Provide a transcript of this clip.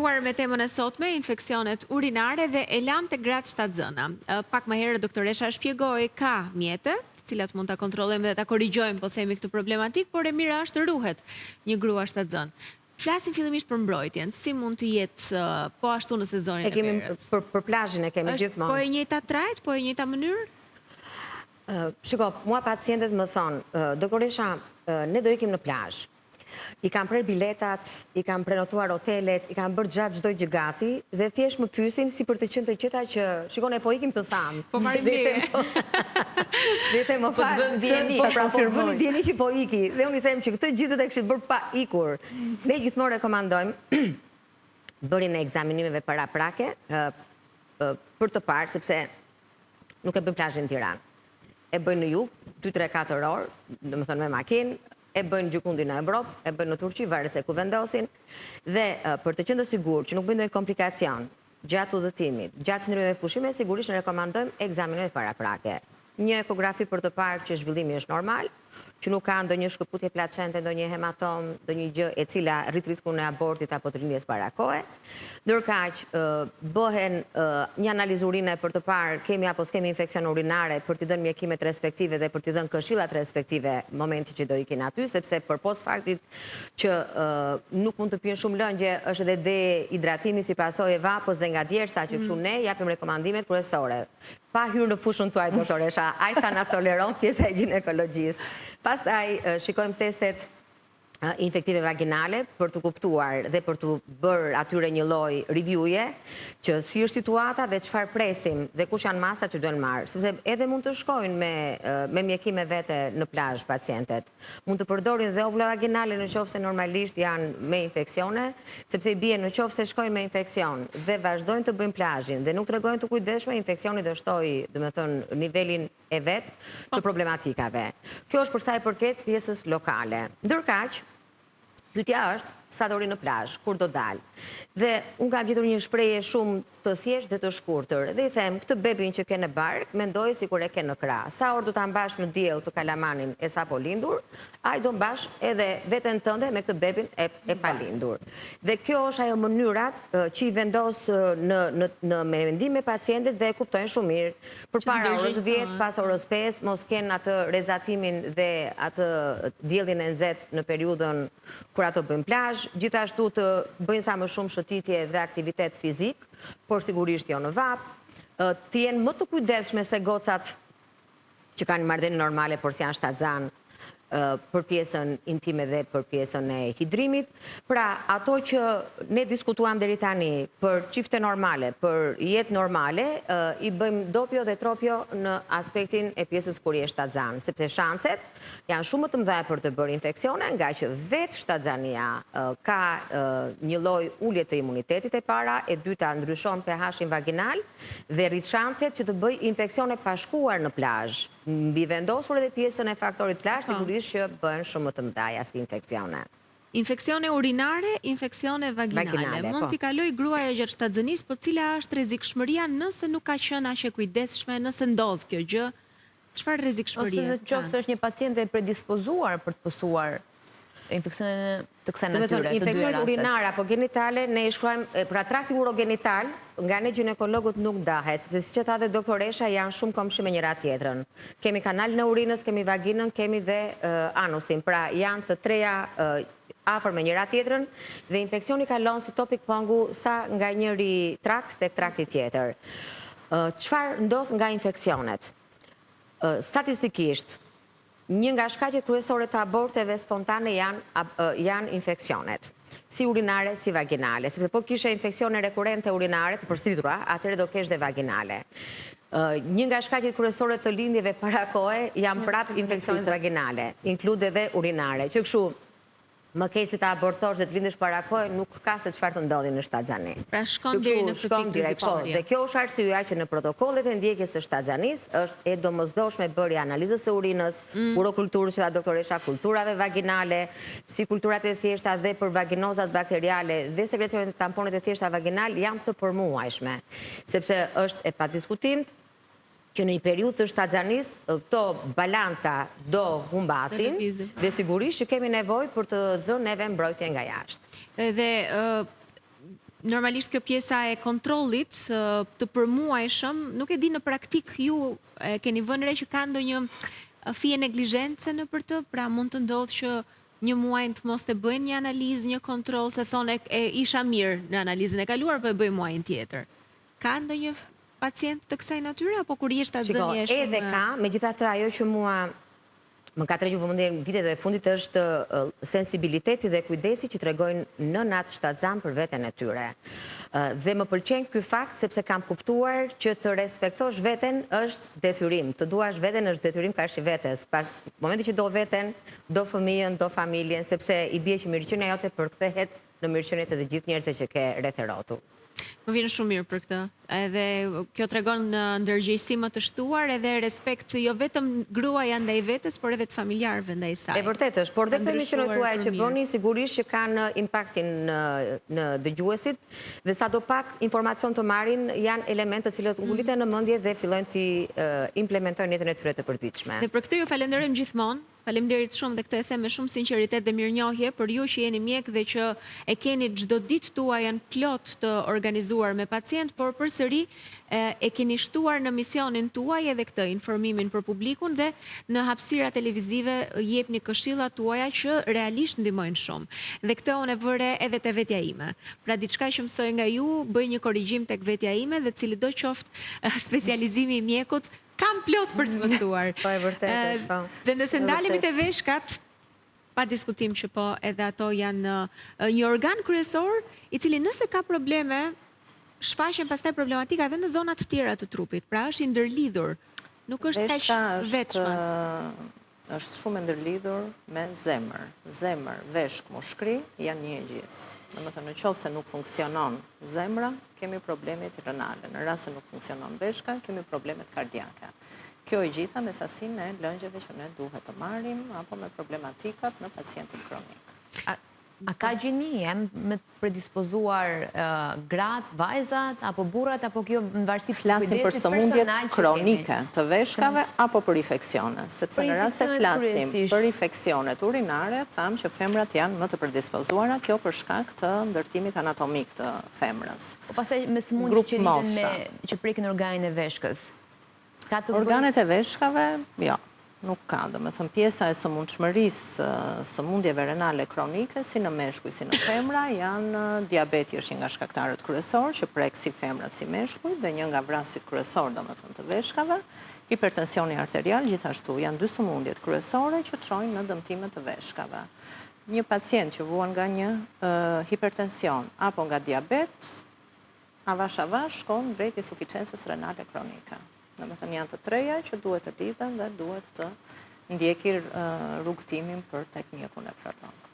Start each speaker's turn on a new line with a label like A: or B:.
A: vazhduar me temën e sotme, infeksionet urinare dhe e lam të gratë shtatzëna. Pak më herë doktoresha shpjegoi ka mjete, të cilat mund ta kontrollojmë dhe ta korrigjojmë, po themi këtë problematik, por e mira është ruhet një grua shtatzën. Flasim fillimisht për mbrojtjen, si mund të jetë po ashtu në sezonin e verës.
B: Për plazhin e kemi gjithmonë.
A: Po e njëjta trajt, po e njëjta mënyrë?
B: Shiko, mua pacientët më thonë, doktoresha, ne do ikim në plazh. I kam prer biletat, i kam prenotuar hotelet, i kam bërë gjatë çdo gjë gati dhe thjesht më pyesin si për të qenë të qeta që shikon e po ikim të tham.
A: Po marrim dije.
B: Dhe them më fal, po vëni dieni që po iki. Dhe unë i them që këtë gjithë do të kishit bërë pa ikur. Ne gjithmonë rekomandojmë bërjen e ekzaminimeve paraprake për të parë sepse nuk e bëjmë plazhin në Tiranë. E bëjnë në jug, 2-3-4 orë, domethënë me makinë, e bëjnë gjykundin në Evropë, e bëjnë në Turqi, varet se ku vendosin, dhe për të qenë të sigurt që nuk bëjnë ndonjë komplikacion gjatë udhëtimit, gjatë çndrimeve pushime, sigurisht ne rekomandojmë ekzaminimet paraprake. Një ekografi për të parë që zhvillimi është normal, që nuk ka ndonjë shkëputje placente, ndonjë hematom, ndonjë gjë e cila rrit riskun e abortit apo të lindjes parakohe. Ndërkaq bëhen një analizë urine për të parë kemi apo s'kemi infeksion urinare për t'i dhënë mjekimet respektive dhe për t'i dhënë këshillat respektive momenti që do ikin aty, sepse përpos faktit që nuk mund të pinë shumë lëngje, është edhe dehidratimi si pasojë e vapës dhe nga djersa që kështu ne japim rekomandimet kryesore. Pa hyrë në fushën tuaj, doktoresha, ai sa na toleron pjesa e ginekologjisë. Pastaj shikojmë testet infektive vaginale për të kuptuar dhe për të bërë atyre një lloj reviewje që si është situata dhe çfarë presim dhe kush janë masat që duhen marrë, sepse edhe mund të shkojnë me mjekime vete në plazh pacientet. Mund të përdorin dhe ovulla vaginale nëse normalisht janë me infeksione, sepse i bie nëse shkojnë me infeksion dhe vazhdojnë të bëjnë plazhin dhe nuk tregojnë të kujdesshme, infeksioni do shtoj, domethënë, nivelin e vet të problematikave. Kjo është për sa i përket pjesës lokale. Ndërkaq, pyetja është sa do ri në plazh, kur do dal. Dhe unë kam gjetur një shprehje shumë të thjeshtë dhe të shkurtër. Dhe i them, këtë bebin që ke në bark, mendoj sikur e ke në krah. Sa orë do ta mbash në diell të kalamanin e sapo lindur, ai do mbash edhe veten tënde me këtë bebin e palindur. Dhe kjo është ajo mënyra që i vendos në mendim me pacientet dhe e kuptojnë shumë mirë. Përpara orës 10, pas orës 5, mos kenë atë rezatimin dhe atë diellin e nxehtë në periudhën kur ato bëjnë plazh. Gjithashtu të bëjnë sa më shumë shëtitje dhe aktivitet fizik, por sigurisht jo në vap, të jenë më të kujdesshme se gocat që kanë marrëdhënie normale por si janë shtatzan për pjesën intime dhe për pjesën e hidrimit. Pra, ato që ne diskutuam deri tani për çifte normale, për jetë normale, i bëjmë dopjo dhe tropjo në aspektin e pjesës kur je shtatzan, sepse shanset janë shumë më të mëdha për të bërë infeksione, nga që vetë shtatzania ka një lloj ulje të imunitetit e para, e dyta ndryshon pH-in vaginal dhe rrit shanset që të bëj infeksione pa shkuar në plazh. Mbi vendosur edhe pjesën e faktorit plazh, sigurisht që bëhen shumë më të mëdha si infeksione.
A: Infeksione urinare, infeksione vaginale. Mund t'i kaloj gruaja gjatë shtatzënisë, po cila është rrezikshmëria nëse nuk ka qenë aq e kujdesshme, nëse ndodh kjo gjë? Çfarë rrezikshmërie?
C: Ose nëse është një paciente e predispozuar për të pësuar infeksione të kësaj natyre, të dy rastet.
B: Urinare apo genitale, ne i shkruajmë pra trakti urogenital, nga ne ginekologët nuk ndahet, sepse siç e tha dhe doktoresha, janë shumë komshi me njëra tjetrën. Kemi kanalin e urinës, kemi vaginën, kemi dhe anusin. Pra janë të treja afër me njëra tjetrën dhe infeksioni kalon si topi këpongu sa nga njëri trakt tek trakti tjetër. Çfarë ndodh nga infeksionet? Statistikisht, një nga shkaqet kryesore të aborteve spontane janë infeksionet, si urinare, si vaginale. Sepse po kishe infeksione rekurente urinare të përsëritura, atëherë do kesh dhe vaginale. Një nga shkaqet kryesore të lindjeve parakohe janë prapë infeksionet vaginale, inklude dhe urinare. Që kështu, më kesi të abortosh dhe të lindesh parakohe, nuk ka se çfarë të ndodhi në shtatzani.
A: Pra shkon deri në këtë pikë rrezikshmërie.
B: Dhe kjo është arsyeja që në protokollet e ndjekjes së shtatzanisë është e domosdoshme bërja analizës së urinës, urokulturës që tha doktoresha, kulturave vaginale, si kulturat e thjeshta dhe për vaginozat bakteriale dhe sekrecionet e tamponit e thjeshta vaginal janë të përmuajshme, sepse është e padiskutim që në një periudhë të shtatzanisë këto balanca do humbasin dhe sigurisht që kemi nevojë për të dhënë neve mbrojtje nga jashtë.
A: Dhe normalisht kjo pjesa e kontrollit të përmuajshëm, nuk e di në praktik ju keni vënë re që ka ndonjë fije neglizhence në për të, pra mund të ndodhë që një muaj të mos të bëjnë një analizë, një kontrol, se thonë e isha mirë në analizën e kaluar, për e bëjmë muajin tjetër. Ka ndonjë pacient të kësaj natyre, apo kur jeshtë atë zënje shumë?
B: Edhe ka, megjithatë ajo që mua më ka tregju vëmendje në vitet e fundit është sensibiliteti dhe kujdesi që tregojnë nënat shtatzan për veten e tyre. Dhe më pëlqen ky fakt sepse kam kuptuar që të respektosh veten është detyrim, të duash veten është detyrim karshi vetes. Momenti që do veten, do fëmijën, do familjen, sepse i bie që mirëqenia jote përkthehet në mirëqenie të të gjithë njerëzve që ke rreth e rrotull.
A: Më vjen shumë mirë për këtë. Edhe kjo tregon në ndërgjegjësi më të shtuar edhe respekt jo vetëm gruaja ndaj vetes, por edhe të familjarëve ndaj saj.
B: E vërtet është, por dhe këto emisionet tuaja që bëni sigurisht që kanë impaktin në dëgjuesit dhe sadopak informacion të marrin janë elemente të cilët nguliten në mendje dhe fillojnë të implementojnë në jetën e tyre të përditshme.
A: Dhe për këtë ju falenderojmë gjithmonë. Faleminderit shumë dhe këtë e them me shumë sinqeritet dhe mirënjohje për ju që jeni mjek dhe që e keni çdo ditë tuaj janë plot të organizuar me pacient, por përsëri e keni shtuar në misionin tuaj edhe këtë informimin për publikun dhe në hapësira televizive jepni këshilla tuaja që realisht ndihmojnë shumë. Dhe këtë unë e vëre edhe te vetja ime. Pra diçka që mësoj nga ju, bëj një korrigjim tek vetja ime dhe cili do qoftë specializimi i mjekut kam plot për të mësuar.
B: Po e vërtet, po.
A: Dhe nëse ndalemi te veshkat, pa diskutim që po edhe ato janë një organ kryesor, i cili nëse ka probleme, shfaqen pastaj problematika edhe në zonat tjera të trupit. Pra është i ndërlidhur. Nuk është kaq veçmas.
D: Është shumë ndërlidhur me zemër. Zemër, veshk, mushkri janë një gjithë. Domethënë, në qoftë se nuk funksionon zemra, kemi problemet renale. Në rast se nuk funksionon veshka, kemi problemet kardiake. Kjo i gjitha me sasinë e lëngjeve që ne duhet të marrim apo me problematikat në pacientin kronik.
C: A ka gjeni, janë me predispozuar gratë, vajzat, apo burrat, apo kjo në varësi të
D: flasim për sëmundjet kronike të veshkave apo për infeksione, sepse në rast se flasim për infeksionet urinare, tham që femrat janë më të predispozuara, kjo për shkak të ndërtimit anatomik të femrës.
C: Po pastaj me sëmundjet që lidhen që prekin organin e veshkës.
D: Organet e veshkave, jo. Nuk ka, domethënë pjesa e sëmundshmërisë, sëmundjeve renale kronike, si në meshkuj, si në femra, janë diabeti është një nga shkaktarët kryesor, që prek si femrat si meshkuj, dhe një nga vrasit kryesor, domethënë të veshkave, hipertensioni arterial, gjithashtu janë dy sëmundjet kryesore që çojnë në dëmtime të veshkave. Një pacient që vuan nga një hipertension apo nga diabet, avash shkon drejt insuficiencës renale kronike. Domethënë janë të treja që duhet të lidhen dhe duhet të ndjekir rrugtimin për tek mjekun nefrolog.